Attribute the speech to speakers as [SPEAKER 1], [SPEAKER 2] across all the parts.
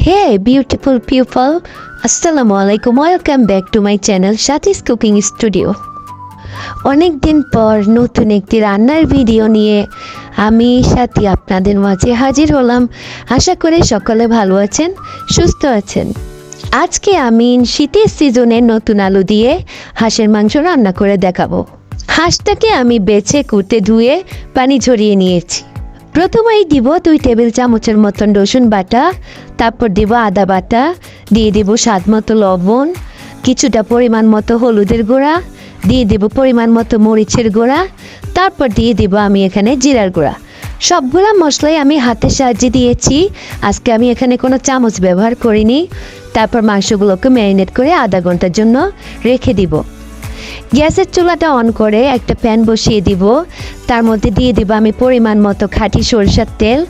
[SPEAKER 1] Hey beautiful people, Assalamualaikum, welcome back to my channel Shati's Cooking Studio. অনেক দিন পর নতুন একটি রান্নার ভিডিও নিয়ে আমি সাথী আপনাদের মাঝে হাজির হলাম। আশা করি সকলে ভালো আছেন, সুস্থ আছেন। আজকে আমি শীতের সিজনের নতুন আলু দিয়ে হাঁসের মাংস রান্না করে দেখাবো। হাঁসটাকে আমি বেছে কুটে ধুয়ে পানি ঝরিয়ে নিয়েছি। প্রথমেই দিব 2 টেবিল চামচের মতন রসুন বাটা, তারপর দিব আদা বাটা, দিয়ে দিব স্বাদ মতো লবণ, কিছুটা পরিমাণ মতো হলুদের গুঁড়া, দিয়ে দিব পরিমাণ মতো মরিচের গুঁড়া, তারপর দিয়ে দিব আমি এখানে জিরার গুঁড়া। সবগুলা মশলাই আমি হাতের সাহায্যে দিয়েছি, আজকে আমি এখানে কোনো চামচ ব্যবহার করিনি। তারপর মাংসগুলোকে ম্যারিনেট করে আধা ঘন্টার জন্য রেখে দিব। গ্যাসের চুলাটা অন করে একটা প্যান বসিয়ে দিব, তার মধ্যে দিয়ে দিব আমি পরিমাণ মতো খাঁটি সরিষার তেল,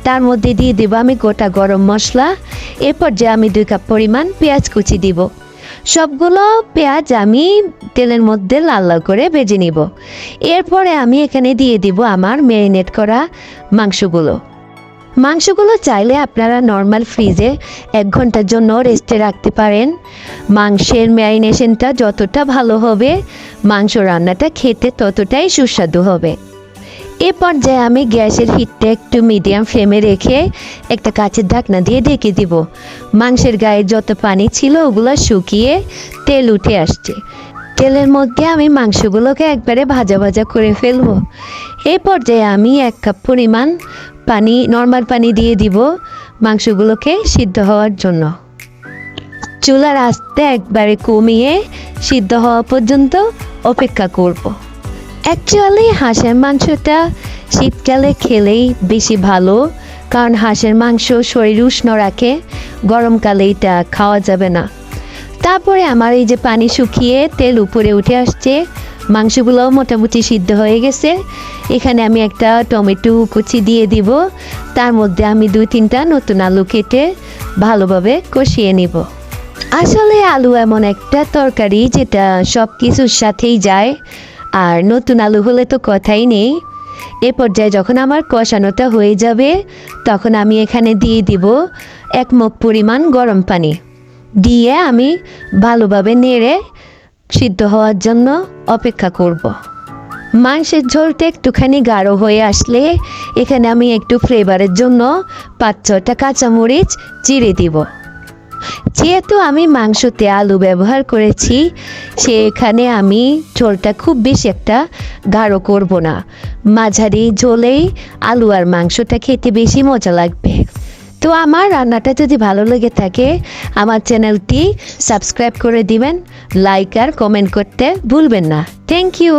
[SPEAKER 1] তার মধ্যে দিয়ে দিব আমি গোটা গরম মশলা, এরপর যে আমি 2 কাপ পরিমাণ পেঁয়াজ কুচি দিব। সবগুলো পেঁয়াজ আমি তেলের মধ্যে লাল লাল করে ভেজে নিব। এরপরে আমি এখানে দিয়ে দিব আমার ম্যারিনেট করা মাংসগুলো চাইলে আপনারা নর্মাল ফ্রিজে 1 ঘন্টার জন্য রেস্টে রাখতে পারেন। মাংসের ম্যারিনেশনটা যতটা ভালো হবে, মাংস রান্নাটা খেতে ততটাই সুস্বাদু হবে। এ পর্যায়ে আমি গ্যাসের হিটটা একটু মিডিয়াম ফ্লেমে রেখে একটা কাঁচের ঢাকনা দিয়ে ঢেকে দিব। মাংসের গায়ে যত পানি ছিল ওগুলো শুকিয়ে তেল উঠে আসছে। তেলের মধ্যে আমি মাংসগুলোকে একবারে ভাজা ভাজা করে ফেলবো। এই পর্যায়ে আমি 1 কাপ পরিমাণ পানি, নর্মাল পানি দিয়ে দিব মাংসগুলোকে সিদ্ধ হওয়ার জন্য। চুলার আঁচটা একবারে কমিয়ে সিদ্ধ হওয়া পর্যন্ত অপেক্ষা করব। অ্যাকচুয়ালি হাঁসের মাংসটা শীতকালে খেলেই বেশি ভালো, কারণ হাঁসের মাংস শরীর উষ্ণ রাখে, গরমকালে এটা খাওয়া যাবে না। তারপরে আমার এই যে পানি শুকিয়ে তেল উপরে উঠে আসছে, মাংসগুলোও মোটামুটি সিদ্ধ হয়ে গেছে। এখানে আমি একটা টমেটো কুচি দিয়ে দিব, তার মধ্যে আমি 2-3টা নতুন আলু কেটে ভালোভাবে কষিয়ে নিব। আসলে আলু এমন একটা তরকারি যেটা সব কিছুর সাথেই যায়, আর নতুন আলু হলে তো কথাই নেই। এ পর্যায়ে যখন আমার কষানোটা হয়ে যাবে, তখন আমি এখানে দিয়ে দিব 1 মগ পরিমাণ গরম পানি, দিয়ে আমি ভালোভাবে নেড়ে সিদ্ধ হওয়ার জন্য অপেক্ষা করব। মাংসের ঝোলটা একটুখানি গাঢ় হয়ে আসলে এখানে আমি একটু ফ্লেভারের জন্য 5-6টা কাঁচামরিচ চিড়ে দিব। যেহেতু আমি মাংসতে আলু ব্যবহার করেছি, সেখানে আমি ঝোলটা খুব বেশি একটা গাঢ় করব না। মাঝারি ঝোলেই আলু আর মাংসটা খেতে বেশি মজা লাগবে। তো আমার রান্নাটা যদি ভালো লেগে থাকে, আমার চ্যানেলটি সাবস্ক্রাইব করে দিবেন, লাইক আর কমেন্ট করতে ভুলবেন না। Thank you.